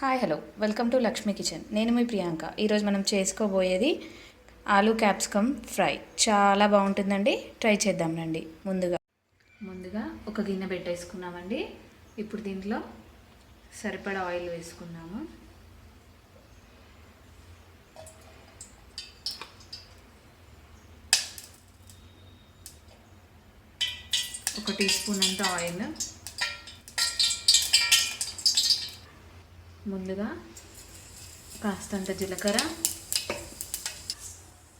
Hi hello welcome to Lakshmi kitchen. నేను మీ ప్రియాంక. ఈరోజు మనం చేసుకోబోయేది ఆలూ క్యాప్సికమ్ ఫ్రై. చాలా బాగుంటుందండి, ట్రై చేద్దాం రండి. ముందుగా ఒక గిన్నె పెట్టేసుకున్నామండి. ఇప్పుడు దీంట్లో సరిపడా ఆయిల్ వేసుకున్నాము. ఒక టీ స్పూన్ అంత ఆయిల్. ముందుగా కాస్తంత జీలకర్ర,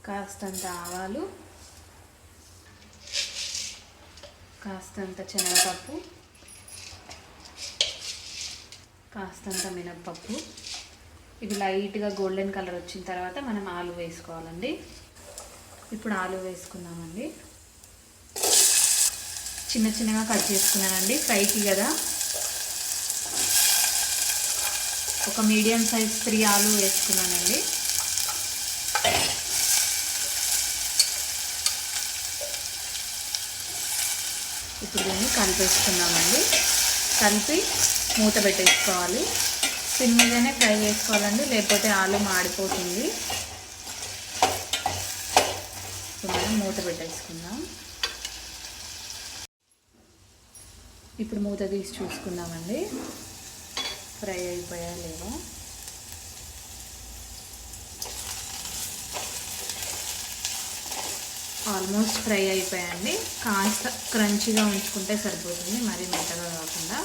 కాస్తంత ఆవాలు, కాస్తంత శనగపప్పు, కాస్తంత మినప్పప్పు. ఇవి లైట్గా గోల్డెన్ కలర్ వచ్చిన తర్వాత మనం ఆలు వేసుకోవాలండి. ఇప్పుడు ఆలు వేసుకున్నామండి. చిన్న చిన్నగా కట్ చేసుకున్నానండి, ఫ్రైకి కదా. ఒక మీడియం సైజ్ 3 ఆలు వేసుకున్నానండి. ఇప్పుడు దీన్ని కలిపేసుకున్నామండి. కలిపి మూత పెట్టేసుకోవాలి. సిమ్ మీదనే ఫ్రై చేసుకోవాలండి, లేకపోతే ఆలు మాడిపోతుంది. ఇప్పుడు మనం మూత పెట్టేసుకుందాం. ఇప్పుడు మూత తీసి చూసుకుందామండి, ఫ్రై అయిపోయా లేవో. ఆల్మోస్ట్ ఫ్రై అయిపోయాయండి. కాస్త క్రంచీగా ఉంచుకుంటే సరిపోతుంది, మరీ మెత్తగా కాకుండా.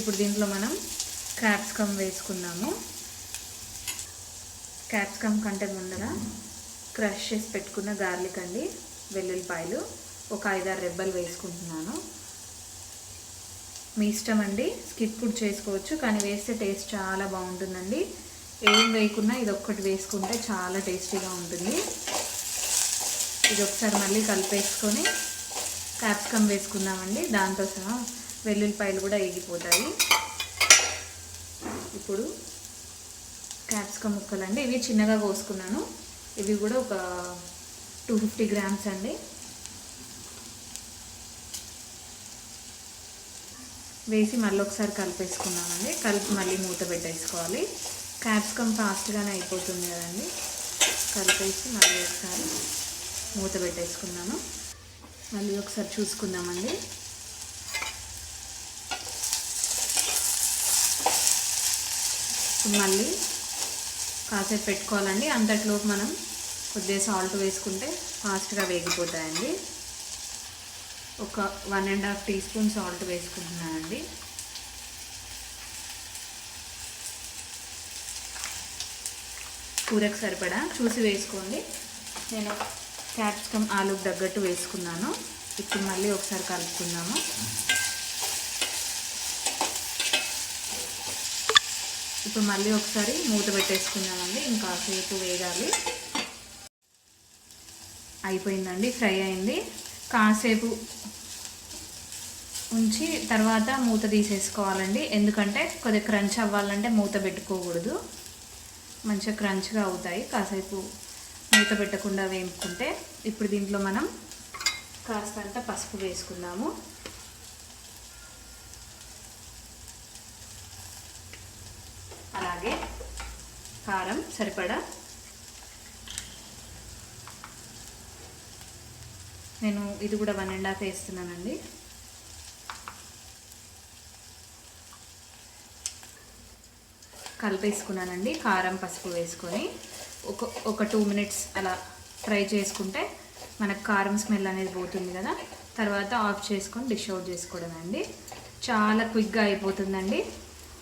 ఇప్పుడు దీంట్లో మనం క్యాప్సికమ్ వేసుకున్నాము. క్యాప్సికమ్ కంటే ముందర క్రష్ చేసి పెట్టుకున్న గార్లిక్ అండి, వెల్లుల్లిపాయలు ఒక 5-6 రెబ్బలు వేసుకుంటున్నాను. మీ ఇష్టం అండి, స్కిప్ కూడా చేసుకోవచ్చు, కానీ వేస్తే టేస్ట్ చాలా బాగుంటుందండి. ఏం వేయకున్నా ఇది ఒక్కటి వేసుకుంటే చాలా టేస్టీగా ఉంటుంది. ఇది ఒకసారి మళ్ళీ కలిపేసుకొని క్యాప్సికమ్ వేసుకుందామండి. దాంతో సహా వెల్లుల్లిపాయలు కూడా ఎగిపోతాయి. ఇప్పుడు క్యాప్సికమ్ ముక్కలండి, ఇవి చిన్నగా కోసుకున్నాను. ఇవి కూడా ఒక 250 గ్రామ్స్ అండి. వేసి మళ్ళీ ఒకసారి కలిపేసుకున్నామండి. కలిపి మళ్ళీ మూత పెట్టేసుకోవాలి. క్యాప్సికమ్ ఫాస్ట్గానే అయిపోతుంది కదండి. కలిపేసి మళ్ళీ ఒకసారి మూత పెట్టేసుకున్నాను. మళ్ళీ ఒకసారి చూసుకుందామండి. మళ్ళీ కాసేపు పెట్టుకోవాలండి. అంతట్లోపు మనం కొద్దిగా సాల్ట్ వేసుకుంటే ఫాస్ట్గా వేగిపోతాయండి. ఒక 1.5 టీ స్పూన్ సాల్ట్ వేసుకుంటున్నానండి. కూరకు సరిపడా చూసి వేసుకోండి. నేను క్యాప్సికమ్ ఆలుకు తగ్గట్టు వేసుకున్నాను. ఇప్పుడు మళ్ళీ ఒకసారి కలుపుకుందాము. ఇప్పుడు మళ్ళీ ఒకసారి మూత పెట్టేసుకుందామండి. ఇంకాసేపు వేగాలి. అయిపోయిందండి, ఫ్రై అయింది. కాసేపు ఉంచి తర్వాత మూత తీసేసుకోవాలండి. ఎందుకంటే కొద్దిగా క్రంచ్ అవ్వాలంటే మూత పెట్టుకోకూడదు, మంచిగా క్రంచ్గా అవుతాయి కాసేపు మూత పెట్టకుండా వేపుకుంటే. ఇప్పుడు దీంట్లో మనం కాస్తంత పసుపు వేసుకుందాము. అలాగే కారం సరిపడా. నేను ఇది కూడా 1.5 వేస్తున్నానండి. కలిపేసుకున్నానండి. కారం పసుపు వేసుకొని ఒక 2 మినిట్స్ అలా ఫ్రై చేసుకుంటే మనకు కారం స్మెల్ అనేది పోతుంది కదా. తర్వాత ఆఫ్ చేసుకొని డిష్ అవుట్ చేసుకోవడం అండి. చాలా క్విక్గా అయిపోతుందండి,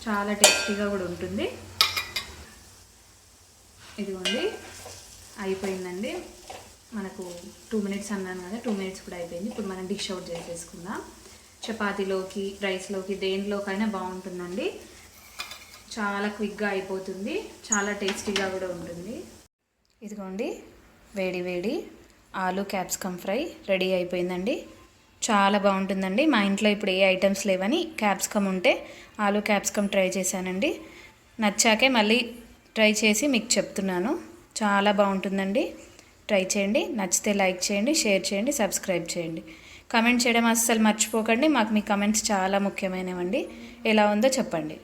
చాలా టేస్టీగా కూడా ఉంటుంది. ఇదిగోండి అయిపోయిందండి. మనకు 2 మినిట్స్ అన్నాను కదా, 2 మినిట్స్ కూడా అయిపోయింది. ఇప్పుడు మనం డిష్ అవుట్ చేసేసుకుందాం. చపాతీలోకి, రైస్లోకి, దేనిలోకైనా బాగుంటుందండి. చాలా క్విక్గా అయిపోతుంది, చాలా టేస్టీగా కూడా ఉంటుంది. ఇదిగోండి వేడి వేడి ఆలు క్యాప్సికమ్ ఫ్రై రెడీ అయిపోయిందండి. చాలా బాగుంటుందండి. మా ఇంట్లో ఇప్పుడు ఏ ఐటమ్స్ లేవని క్యాప్సికమ్ ఉంటే ఆలు క్యాప్సికమ్ ట్రై చేశానండి. నచ్చాకే మళ్ళీ ట్రై చేసి మీకు చెప్తున్నాను. చాలా బాగుంటుందండి, ట్రై చేయండి. నచ్చితే లైక్ చేయండి, షేర్ చేయండి, సబ్స్క్రైబ్ చేయండి. కమెంట్ చేయడం అస్సలు మర్చిపోకండి. మాకు మీ కమెంట్స్ చాలా ముఖ్యమైనవండి. ఎలా ఉందో చెప్పండి.